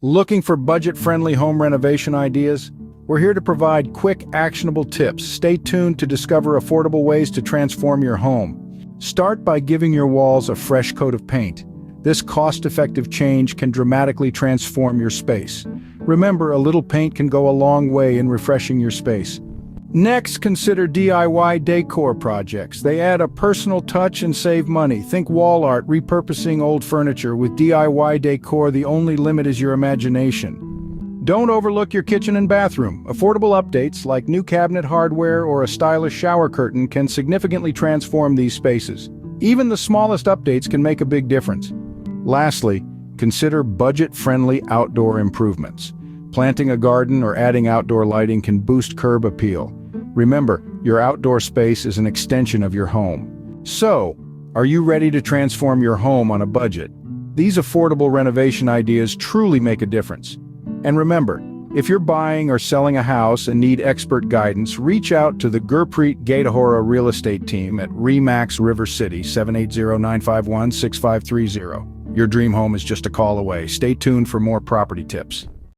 Looking for budget-friendly home renovation ideas? We're here to provide quick, actionable tips. Stay tuned to discover affordable ways to transform your home. Start by giving your walls a fresh coat of paint. This cost-effective change can dramatically transform your space. Remember, a little paint can go a long way in refreshing your space. Next, consider DIY decor projects. They add a personal touch and save money. Think wall art, repurposing old furniture. With DIY decor, the only limit is your imagination. Don't overlook your kitchen and bathroom. Affordable updates like new cabinet hardware or a stylish shower curtain can significantly transform these spaces. Even the smallest updates can make a big difference. Lastly, consider budget-friendly outdoor improvements. Planting a garden or adding outdoor lighting can boost curb appeal. Remember, your outdoor space is an extension of your home. So, are you ready to transform your home on a budget? These affordable renovation ideas truly make a difference. And remember, if you're buying or selling a house and need expert guidance, reach out to the Gurpreet Ghatehora real estate team at RE/MAX River City, 780-951-6530. Your dream home is just a call away. Stay tuned for more property tips.